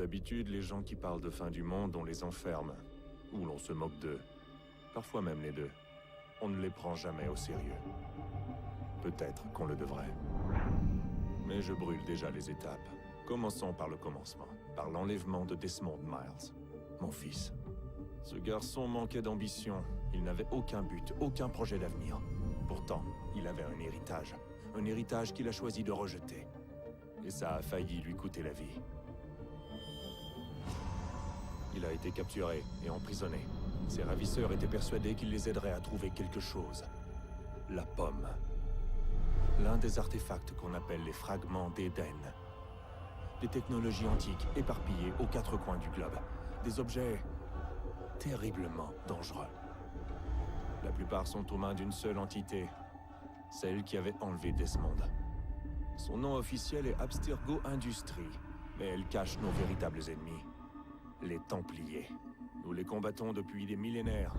D'habitude, les gens qui parlent de fin du monde, on les enferme. Ou l'on se moque d'eux. Parfois même les deux. On ne les prend jamais au sérieux. Peut-être qu'on le devrait. Mais je brûle déjà les étapes. Commençons par le commencement. Par l'enlèvement de Desmond Miles. Mon fils. Ce garçon manquait d'ambition. Il n'avait aucun but, aucun projet d'avenir. Pourtant, il avait un héritage. Un héritage qu'il a choisi de rejeter. Et ça a failli lui coûter la vie. Il a été capturé et emprisonné. Ses ravisseurs étaient persuadés qu'il les aiderait à trouver quelque chose. La pomme. L'un des artefacts qu'on appelle les fragments d'Éden. Des technologies antiques éparpillées aux quatre coins du globe. Des objets terriblement dangereux. La plupart sont aux mains d'une seule entité. Celle qui avait enlevé Desmond. Son nom officiel est Abstergo Industries, mais elle cache nos véritables ennemis. Les Templiers. Nous les combattons depuis des millénaires.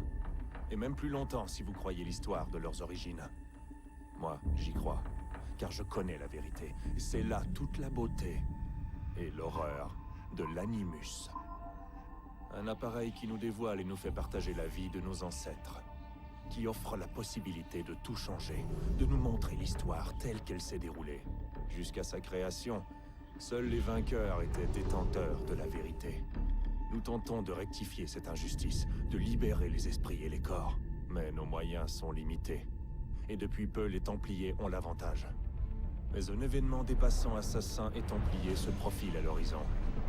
Et même plus longtemps si vous croyez l'histoire de leurs origines. Moi, j'y crois. Car je connais la vérité. Et c'est là toute la beauté. Et l'horreur de l'Animus. Un appareil qui nous dévoile et nous fait partager la vie de nos ancêtres. Qui offre la possibilité de tout changer. De nous montrer l'histoire telle qu'elle s'est déroulée. Jusqu'à sa création, seuls les vainqueurs étaient détenteurs de la vérité. Nous tentons de rectifier cette injustice, de libérer les esprits et les corps. Mais nos moyens sont limités. Et depuis peu, les Templiers ont l'avantage. Mais un événement dépassant assassins et Templiers se profile à l'horizon.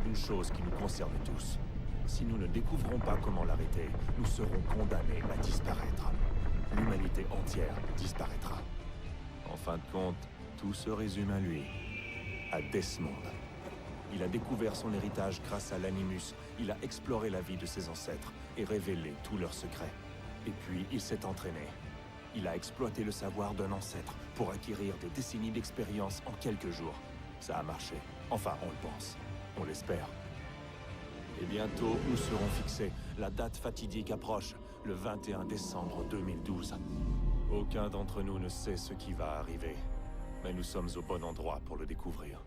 Une chose qui nous concerne tous. Si nous ne découvrons pas comment l'arrêter, nous serons condamnés à disparaître. L'humanité entière disparaîtra. En fin de compte, tout se résume à lui. À Desmond. Il a découvert son héritage grâce à l'Animus. Il a exploré la vie de ses ancêtres et révélé tous leurs secrets. Et puis, il s'est entraîné. Il a exploité le savoir d'un ancêtre pour acquérir des décennies d'expérience en quelques jours. Ça a marché. Enfin, on le pense. On l'espère. Et bientôt, nous serons fixés. La date fatidique approche, le 21 décembre 2012. Aucun d'entre nous ne sait ce qui va arriver. Mais nous sommes au bon endroit pour le découvrir.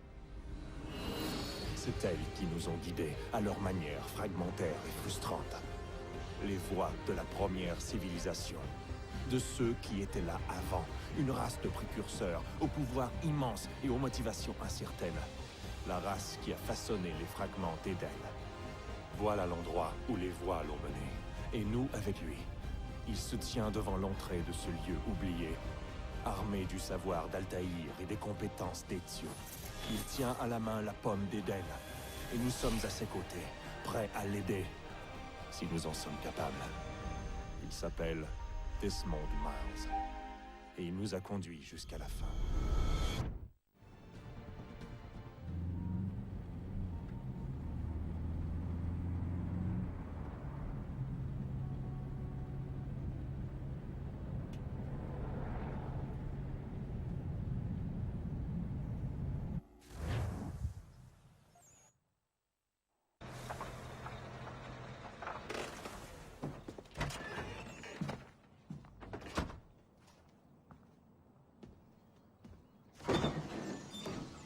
C'est elles qui nous ont guidés, à leur manière fragmentaire et frustrante. Les voix de la première civilisation. De ceux qui étaient là avant. Une race de précurseurs, au pouvoir immense et aux motivations incertaines. La race qui a façonné les fragments d'Éden. Voilà l'endroit où les voix l'ont mené. Et nous avec lui. Il se tient devant l'entrée de ce lieu oublié. Armé du savoir d'Altaïr et des compétences d'Ezio. Il tient à la main la pomme d'Éden. Et nous sommes à ses côtés, prêts à l'aider. Si nous en sommes capables. Il s'appelle Desmond Miles. Et il nous a conduits jusqu'à la fin.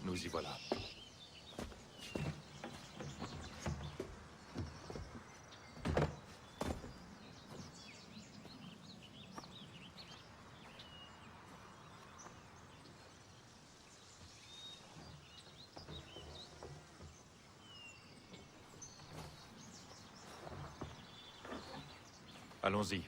Nous y voilà. Allons-y.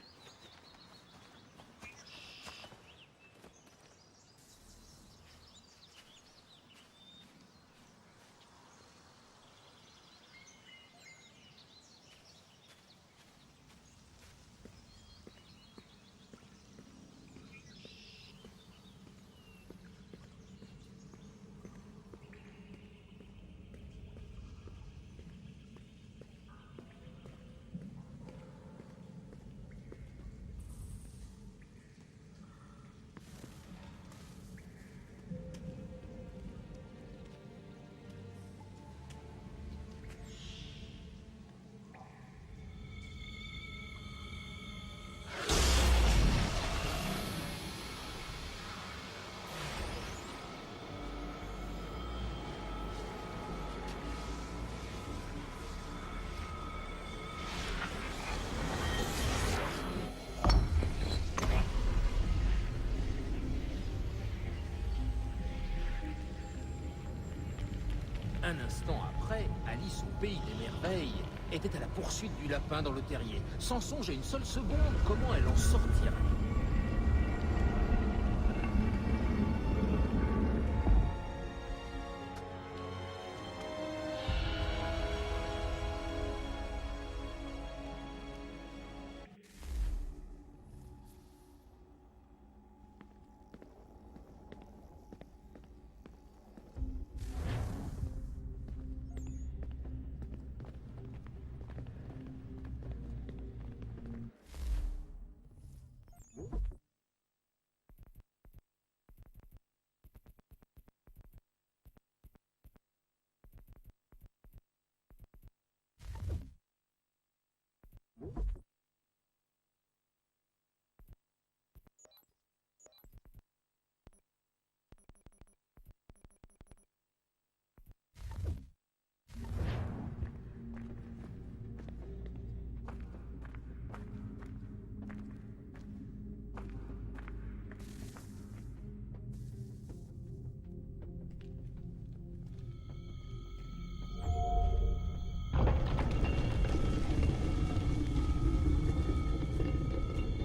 Un instant après, Alice au pays des merveilles était à la poursuite du lapin dans le terrier, sans songer une seule seconde comment elle en sortirait.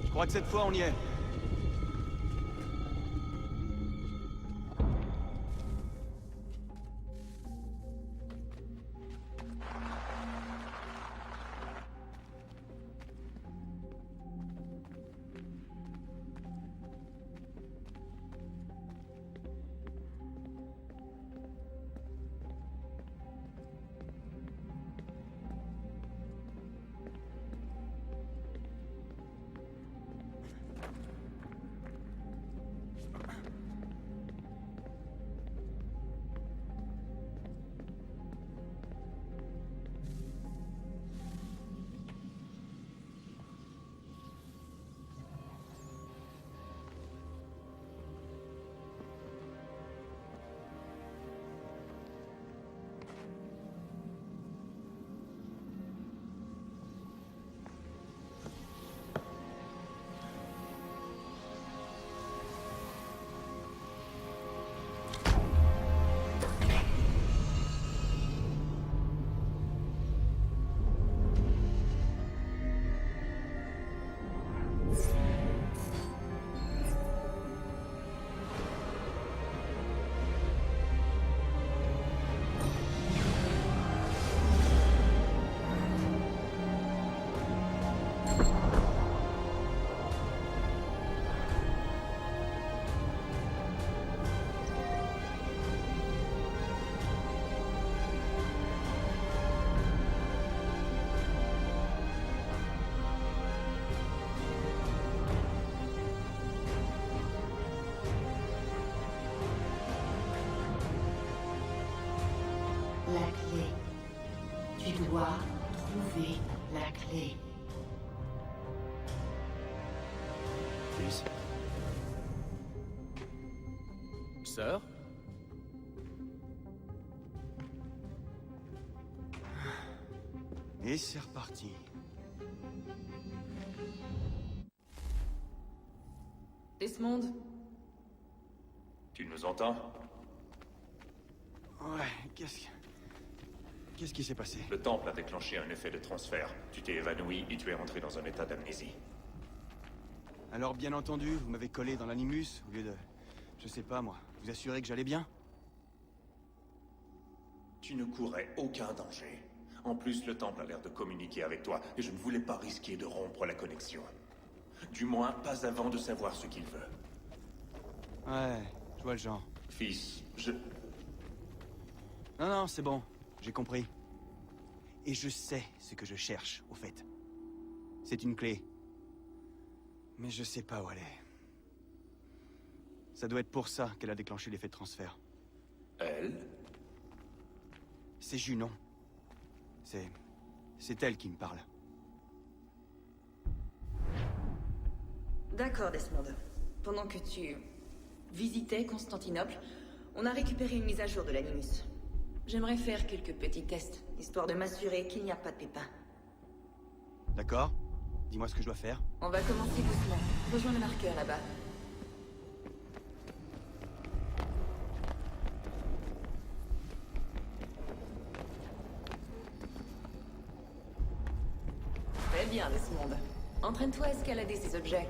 Je crois que cette fois, on y est. La clé. Tu dois trouver la clé. Chris, Sœur? Et c'est reparti. Desmond, tu nous entends? Ouais, Qu'est-ce qui s'est passé? Le temple a déclenché un effet de transfert. Tu t'es évanoui et tu es rentré dans un état d'amnésie. Alors, bien entendu, vous m'avez collé dans l'animus, au lieu de... Je sais pas, moi. Vous assurer que j'allais bien? Tu ne courais aucun danger. En plus, le temple a l'air de communiquer avec toi, et je ne voulais pas risquer de rompre la connexion. Du moins, pas avant de savoir ce qu'il veut. Ouais, je vois le genre. Fils, Non, non, c'est bon. J'ai compris. Et je sais ce que je cherche, au fait. C'est une clé. Mais je sais pas où elle est. Ça doit être pour ça qu'elle a déclenché l'effet de transfert. Elle? C'est Junon. C'est elle qui me parle. D'accord, Desmond. Pendant que tu visitais Constantinople, on a récupéré une mise à jour de l'Animus. J'aimerais faire quelques petits tests, histoire de m'assurer qu'il n'y a pas de pépins. D'accord? Dis-moi ce que je dois faire. On va commencer doucement. Rejoins le marqueur là-bas. bien, Desmond. Entraîne-toi à escalader ces objets.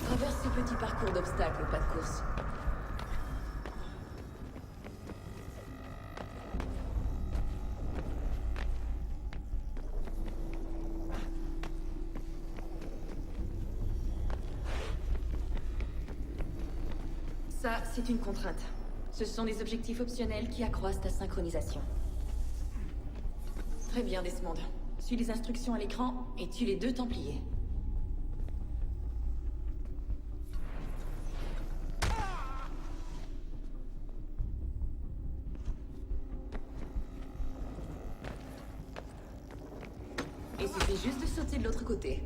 Traverse ce petit parcours d'obstacles au pas de course. Ça, c'est une contrainte. Ce sont des objectifs optionnels qui accroissent ta synchronisation. Très bien, Desmond. Suis les instructions à l'écran et tue les 2 Templiers. Il suffit juste de sauter de l'autre côté.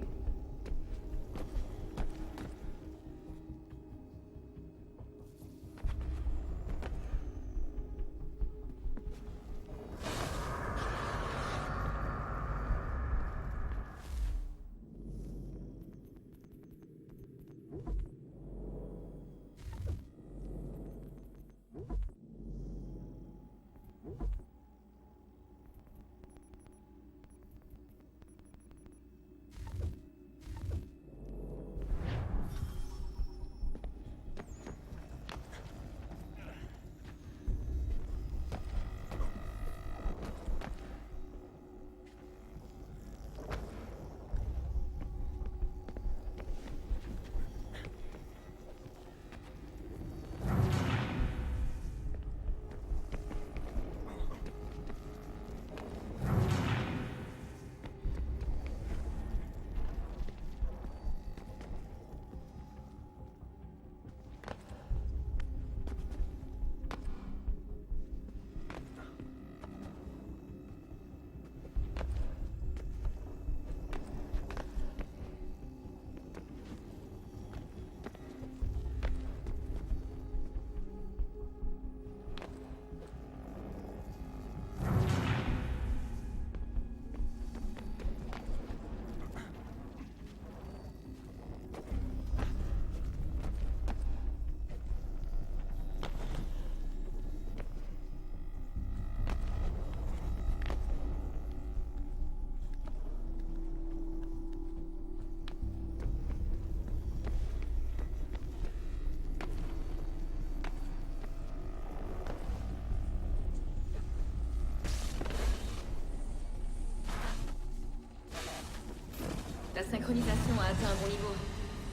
La synchronisation a atteint un bon niveau.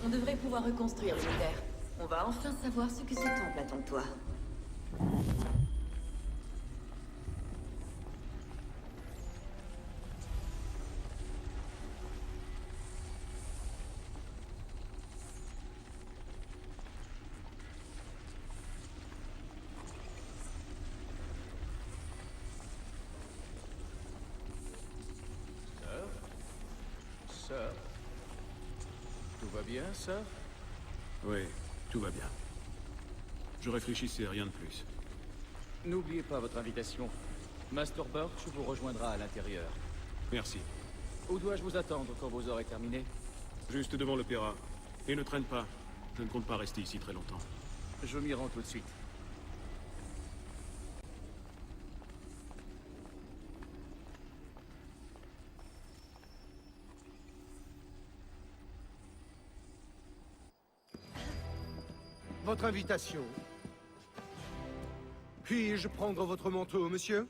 On devrait pouvoir reconstruire l'univers. On va enfin savoir ce que ce temple attend de toi. Sœur? Tout va bien, sœur? Oui, tout va bien. Je réfléchissais à rien de plus. N'oubliez pas votre invitation. Master Birch vous rejoindra à l'intérieur. Merci. Où dois-je vous attendre quand vous aurez terminé? Juste devant l'opéra. Et ne traîne pas. Je ne compte pas rester ici très longtemps. Je m'y rends tout de suite. Votre invitation. Puis-je prendre votre manteau, monsieur?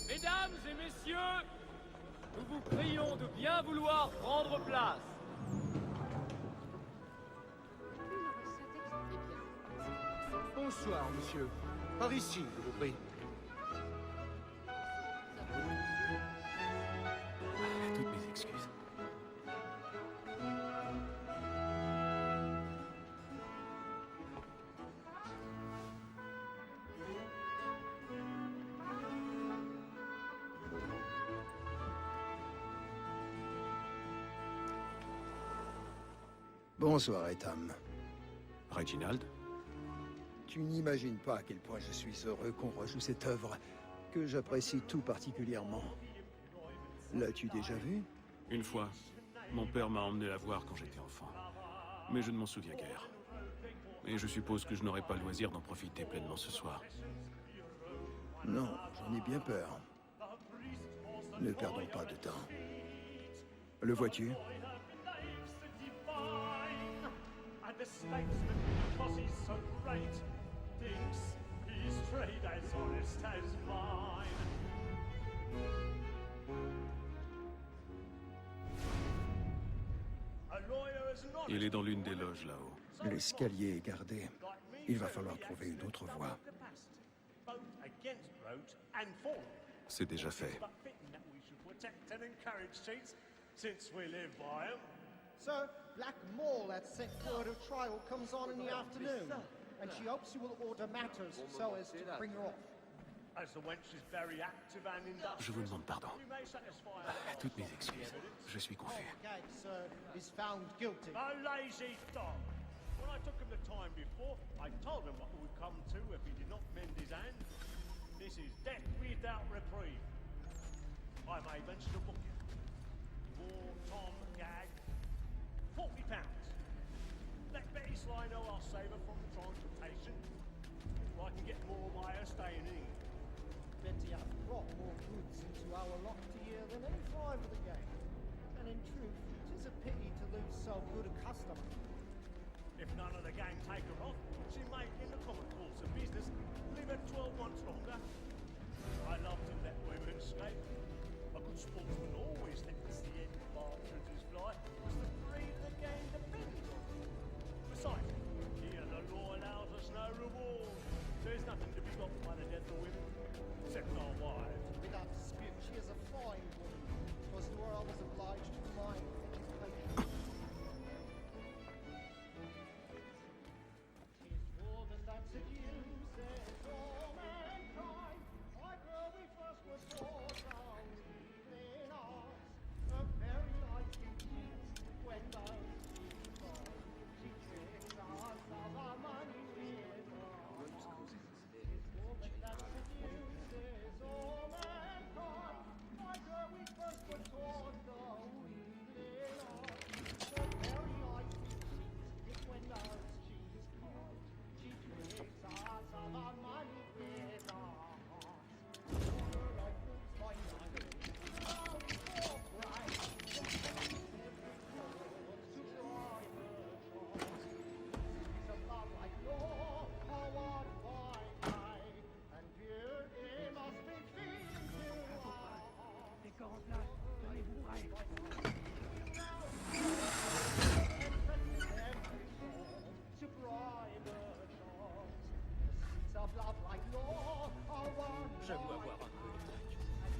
Mesdames et messieurs, nous vous prions de bien vouloir prendre place. Bonsoir, monsieur. Par ici, je vous prie. Toutes mes excuses. Bonsoir, Etam. Reginald? Tu n'imagines pas à quel point je suis heureux qu'on rejoue cette œuvre, que j'apprécie tout particulièrement. L'as-tu déjà vue? Une fois, mon père m'a emmené la voir quand j'étais enfant. Mais je ne m'en souviens guère. Et je suppose que je n'aurai pas le loisir d'en profiter pleinement ce soir. Non, j'en ai bien peur. Ne perdons pas de temps. Le vois-tu? Il est dans l'une des loges là-haut. L'escalier est gardé. Il va falloir trouver une autre voie. C'est déjà fait. Sir, Black Mall at set word of trial comes on in the afternoon, and she hopes you will order matters so as to bring her off. Je vous demande pardon. Toutes mes excuses. Je suis confus. Gag, sir, is found guilty. A lazy dog! When I took him the time before, I told him what would come to if he did not mend his hand. This is death without reprieve. I made mention of booking. War Tom Gag. £40. Let Betty Sly know I'll save her from transportation. Or I can get more by her staying in. Betty hath brought more goods into our lot a year than any five of the gang. And in truth, 'tis a pity to lose so good a customer. If none of the gang take her off, she may, in the common course of business, leave her 12 months longer. I love to let women escape. A good sportsman always lets the end partridges fly, because the breed of the gang depends on it. Besides, here the law allows us no reward. There's nothing to be got by the death of women, except our wives. Without dispute, she is a fine woman. 'Twas to her I was obliged to my education. 'Tis woman that seduces all mankind. Like her we first were taught our evening arts. A very light indeed, when those she falls. She tricks us of our money with her. 'Tis woman that seduces all mankind. Like her we first were taught our evening arts. A very light indeed, when those she's called. She tricks us of our money with her hearts. Her life moves by night. Oh, so bright. To drive her shores. She's a love like law, a one by night. And beauty must be filled to our hearts. To bribe her shores. Seeds of love like law, a one J'avoue by avoir un peu le trac.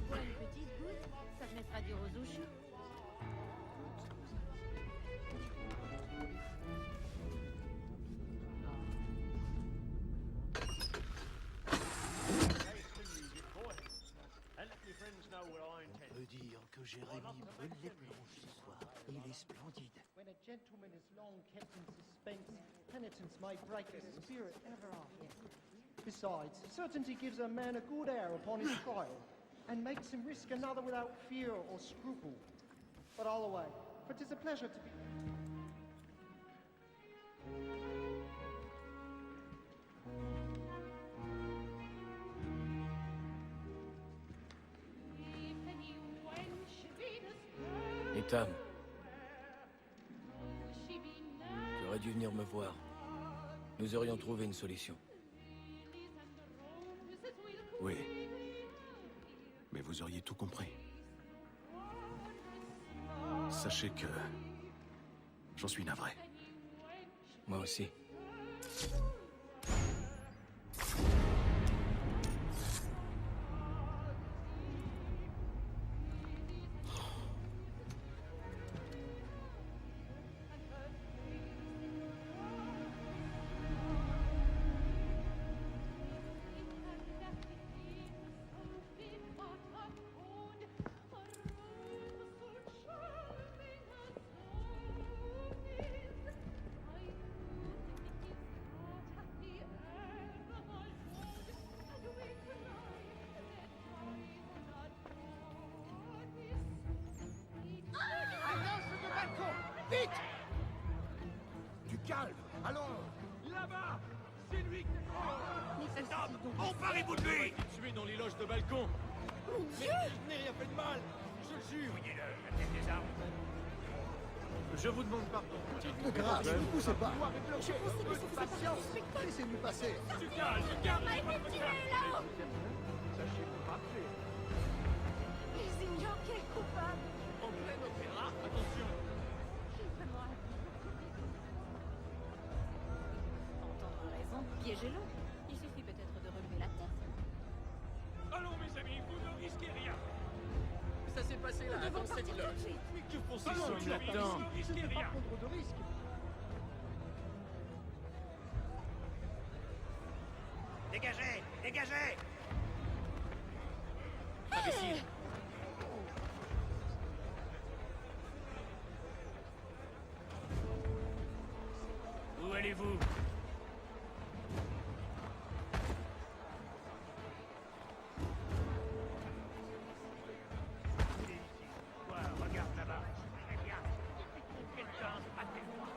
Toi, une petite goutte, ça te mettra du rose au chou. And let me friends know what I intend. peut dire que Jérémy brûle les planches ce soir. Il est splendide. When a gentleman is long kept in suspense, penitence may break his spirit ever after. Besides, certainty gives a man a good air upon his trial, and makes him risk another without fear or scruple. But all away, for 'tis a pleasure to be... Ethan, tu aurais dû venir me voir. Nous aurions trouvé une solution. Oui. Mais vous auriez tout compris. Sachez que... j'en suis navré. Moi aussi. Vite! Du calme, allons! Là-bas! C'est lui qui Cet homme, emparez-vous de lui! Tué dans les loges de balcon! Mon Dieu! Je n'ai rien fait de mal! Je le jure! Fouillez-le, la tête des armes! Je vous demande pardon. De grâce, ne poussez pas! Patience! Laissez-nous passer! Tu calmes, tu calmes! a été tué là-haut! Ils ignorent qui est coupable. En plein opéra, attention! J'ai vraiment hâte. Entendre raison, piégez-le. Il suffit peut-être de relever la tête. Allons, mes amis, vous ne risquez rien! Ça s'est passé là, Nous devons dans cette partir loge. tout de suite. Que pour ces Allons, sommes tu là-dedans! attends. Vous ne risquez rien! Prendre de risques. Dégagez! Dégagez! Imbécile! Où allez-vous? Quoi, regarde là-bas. Très bien. Quelqu'un à tes droits.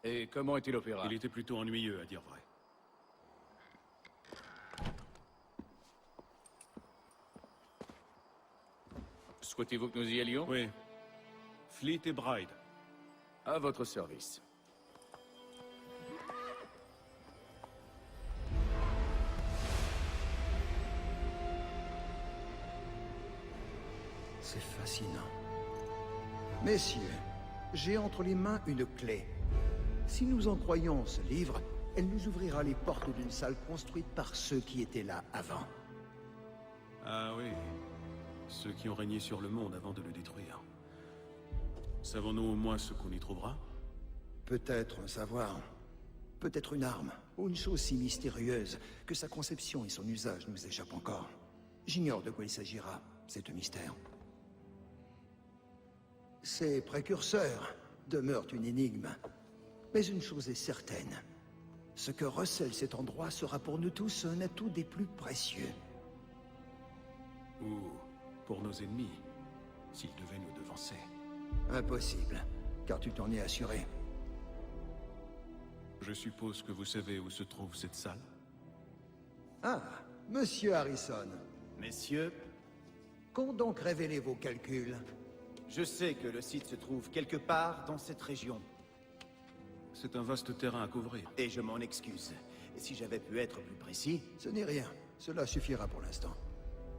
Et comment était l'opéra? Il était plutôt ennuyeux, à dire vrai. Souhaitez-vous que nous y allions? Oui. Fleet et Bride. À votre service. C'est fascinant. Messieurs, j'ai entre les mains une clé. Si nous en croyons ce livre, elle nous ouvrira les portes d'une salle construite par ceux qui étaient là avant. Ah oui. Ceux qui ont régné sur le monde avant de le détruire. Savons-nous au moins ce qu'on y trouvera? Peut-être un savoir, peut-être une arme, ou une chose si mystérieuse que sa conception et son usage nous échappent encore. J'ignore de quoi il s'agira, c'est un mystère. Ces précurseurs demeurent une énigme. Mais une chose est certaine. Ce que recèle cet endroit sera pour nous tous un atout des plus précieux. Ou pour nos ennemis, s'ils devaient nous devancer. Impossible, car tu t'en es assuré. Je suppose que vous savez où se trouve cette salle? Ah, Monsieur Harrison, Messieurs, qu'ont donc révélé vos calculs? je sais que le site se trouve quelque part dans cette région. C'est un vaste terrain à couvrir. Et je m'en excuse. Si j'avais pu être plus précis... Ce n'est rien, cela suffira pour l'instant.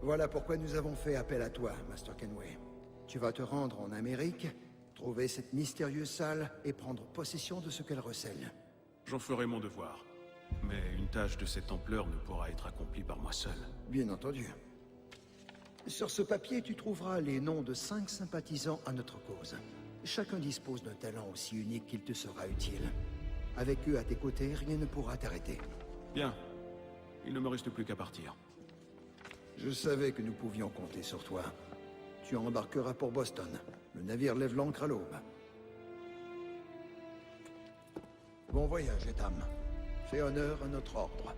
Voilà pourquoi nous avons fait appel à toi, Master Kenway. Tu vas te rendre en Amérique, trouver cette mystérieuse salle et prendre possession de ce qu'elle recèle. J'en ferai mon devoir. Mais une tâche de cette ampleur ne pourra être accomplie par moi seul. Bien entendu. Sur ce papier, tu trouveras les noms de 5 sympathisants à notre cause. Chacun dispose d'un talent aussi unique qu'il te sera utile. Avec eux à tes côtés, rien ne pourra t'arrêter. Bien. Il ne me reste plus qu'à partir. Je savais que nous pouvions compter sur toi. Tu embarqueras pour Boston. Le navire lève l'ancre à l'aube. Bon voyage, Etam. Fais honneur à notre ordre.